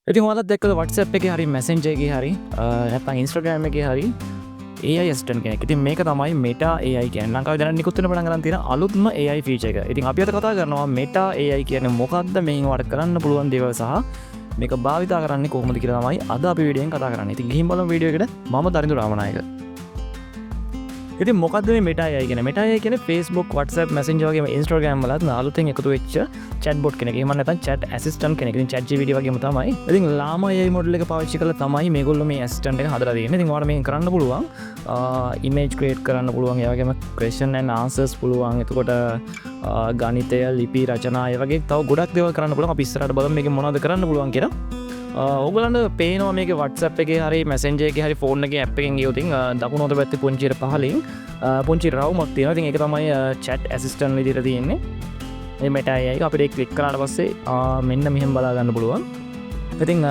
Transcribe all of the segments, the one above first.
ඉතින් ඔයාලත් දැක්කද WhatsApp එකේ හරි Messenger එකේ හරි නැත්නම් Instagram එකේ හරි AI assistant කෙනෙක්. ඉතින් මේක තමයි Meta AI කියන්නේ. ලංකාවේ දැනට නිකුත් වෙන පටන් ගන්න තියෙන අලුත්ම AI feature එක. ඉතින් අපි අද කතා කරනවා Meta AI කියන්නේ මොකක්ද, මේන් වට කරන්න පුළුවන් දේවල් සහ මේක භාවිතා කරන්නේ කොහොමද කියලා තමයි අද අපි වීඩියෝෙන් කතා කරන්නේ. ඉතින් ගිහින් බලමු වීඩියෝ එකට. මම දරිඳු රාමනායක. ඉතින් මොකක්ද මේ Meta AI කියන්නේ? Meta AI කියන්නේ Facebook, WhatsApp, Messenger වගේම Instagram වලත් අලුතෙන් එකතු වෙච්ච chatbot කෙනෙක්. එහෙම නැත්නම් chat assistant කෙනෙක්. ඉතින් ChatGPT වගේම තමයි. ඉතින් Llama AI model එක පාවිච්චි කරලා තමයි මේගොල්ලෝ මේ assistant එක හදලා තියෙන්නේ. ඉතින් ඔයාලා මේක කරන්න පුළුවන්. image create කරන්න පුළුවන්. ඒ වගේම question and answers පුළුවන්. එතකොට ගණිතය, ලිපි රචනා ඒ වගේ තව ගොඩක් දේවල් කරන්න පුළුවන්. අපි ඉස්සරහට බලමු මේකෙන් මොනවද කරන්න පුළුවන් කියලා. ඔගලන්ට පේනවා මේක WhatsApp එකේ හරි Messenger එකේ හරි ෆෝන් එකේ ඇප් එකෙන් ගියොත් දකුණු අත පැත්තේ පුංචියට පහලින් පුංචි රවුමක් තියෙනවා. ඉතින් ඒක තමයි chat assistant විදිහට තියෙන්නේ. මේ Meta AI අපිට ඒක ක්ලික් කරාට පස්සේ මෙන්න මෙහෙම බලා ගන්න පුළුවන්. ඉතින්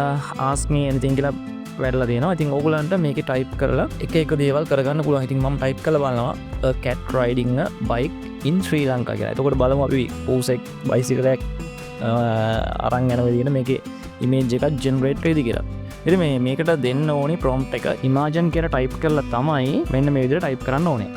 ask me anything කියලා වැටලා තියෙනවා. ඉතින් ඔයගලන්ට මේකේ type කරලා එක දේවල් කරගන්න පුළුවන්. ඉතින් මම type කරලා බලනවා cat riding a bike in Sri Lanka කියලා. එතකොට බලමු අපි පූසෙක් බයිසිකල් එකක් අරන් යන විදිහට මේකේ ඉමේජ් එකක් ජෙනරේට් වෙයිද කියලා. ඉතින් මේකට දෙන්න ඕනේ prompt එක imagine කියලා type කරලා තමයි මෙන්න මේ විදිහට type කරන්න ඕනේ.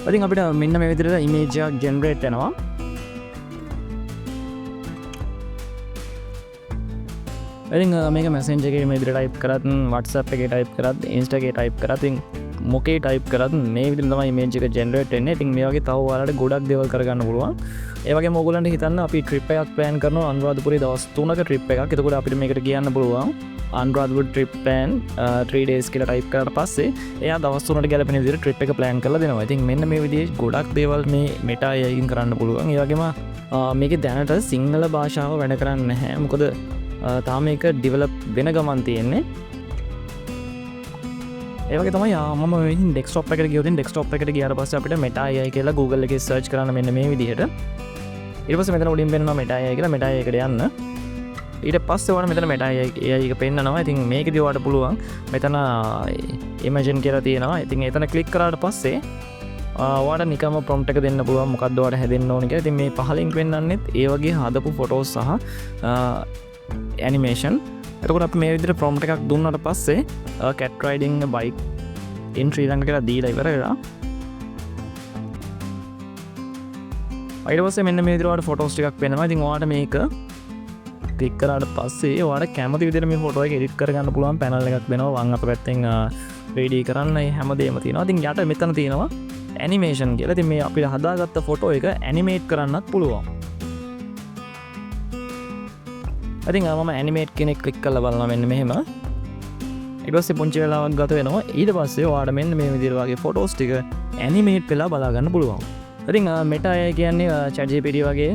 ඉතින් අපිට මෙන්න මේ විදිහට image එකක් ජෙනරේට් වෙනවා. ඉතින් මේක Messenger එකේ මේ විදිහට type කරත්, WhatsApp එකේ type කරත්, Insta එකේ type කරත්, ඉතින් මොකේ ටයිප් කරත් මේ විදිහට තමයි ඉමේජ් එක ජෙනරේට් වෙන්නේ. ඉතින් මේ වගේ තව ඔයාලට ගොඩක් දේවල් කරගන්න පුළුවන්. ඒ වගේම ඕගොල්ලන්ට හිතන්න අපි ට්‍රිප් එකක් ප්ලෑන් කරනවා අනුරාධපුරේ දවස් 3ක ට්‍රිප් එකක්. එතකොට අපිට මේකට කියන්න පුළුවන් අනුරාධපුර ට්‍රිප් ප්ලෑන් 3 days කියලා ටයිප් කරාට පස්සේ එයා දවස් 3ට ගැලපෙන විදිහට ට්‍රිප් එක ප්ලෑන් කරලා දෙනවා. ඉතින් මෙන්න මේ විදිහේ ගොඩක් දේවල් මේ Meta AI එකෙන් කරන්න පුළුවන්. ඒ වගේම මේකේ දැනට සිංහල භාෂාව වැඩ කරන්නේ නැහැ. මොකද තාම මේක ඩෙවලොප් වෙන ගමන් තියෙන්නේ. ඒවගේ තමයි මම ඩෙස්ක්ටොප් එකට ගියොත් ඩෙස්ක්ටොප් එකට ගියාට පස්සේ අපිට Meta AI කියලා Google එකේ සර්ච් කරන්න මෙන්න මේ විදිහට. ඊට පස්සේ මෙතන උඩින් පෙන්නනවා Meta AI කියලා. Meta AI එකට යන්න. ඊට පස්සේ ඔයාලා මෙතන Meta AI එක පෙන්නනවා. ඉතින් මේකදී ඔයාලට පුළුවන් මෙතන imagine කියලා තියෙනවා. ඉතින් එතන ක්ලික් කරාට පස්සේ ඔයාලට නිකම්ම prompt එක දෙන්න පුළුවන් මොකක්ද ඔයාලට හැදෙන්න ඕනේ කියලා. ඉතින් මේ පහලින් පෙන්නන්නෙත් ඒ වගේ හදපු ෆොටෝස් සහ animation. එතකොට අපි මේ විදිහට prompt එකක් දුන්නාට පස්සේ cat riding a bike in Sri Lanka කියලා දීලා ඉවර වෙලා ඊට පස්සේ මෙන්න මේ විදිහට ඔයාලට ෆොටෝස් ටිකක් පේනවා. ඉතින් ඔයාලට මේක ක්ලික් කරාට පස්සේ ඔයාලට කැමති විදිහට මේ ෆොටෝ එක එඩිට් කරගන්න පුළුවන් පැනල් එකක් වෙනවා. වම් අත පැත්තෙන් රෙඩි කරන්න හැමදේම තියෙනවා. ඉතින් යට මෙතන තියෙනවා animation කියලා. ඉතින් මේ අපිට හදාගත්ත ෆොටෝ එක animate කරන්නත් පුළුවන්. ඉතින් මම ඇනිමේට් කෙනෙක් ක්ලික් කරලා බලනවා මෙන්න මෙහෙම. ඊට පස්සේ පුංචි වෙලාවක් ගත වෙනවා. ඊට පස්සේ ඔයාලට මෙන්න මේ විදිහට වගේ ෆොටෝස් ටික ඇනිමේට් වෙලා බලා ගන්න පුළුවන්. ඉතින් Meta AI කියන්නේ ChatGPT වගේ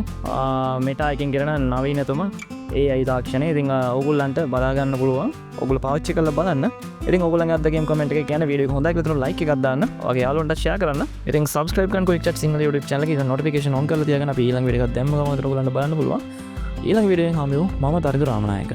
Meta එකෙන් කරන නවීනතම AI තාක්ෂණය. ඉතින් ඕගොල්ලන්ට බලා ගන්න පුළුවන්. ඕගොල්ලෝ පාවිච්චි කරලා බලන්න. ඉතින් ඕගොල්ලන්ගේ අත්දැකීම් කමෙන්ට් එකේ කියන වීඩියෝ එක හොඳයි කියලා තුන ලයික් එකක් දාන්න. ඔයගේ යාළුවන්ට ෂෙයා කරන්න. ඉතින් subscribe කරන්න quick chat Sinhala YouTube channel එකේ notification on කරලා තියාගන්න. අපි ඊළඟ වීඩියෝ එකක් දැම්ම ගමන් ඔයාලට බලන්න පුළුවන්. ඊළඟ වීඩියෝෙන් හමුවෙමු. මම දරිඳු රාමනායක.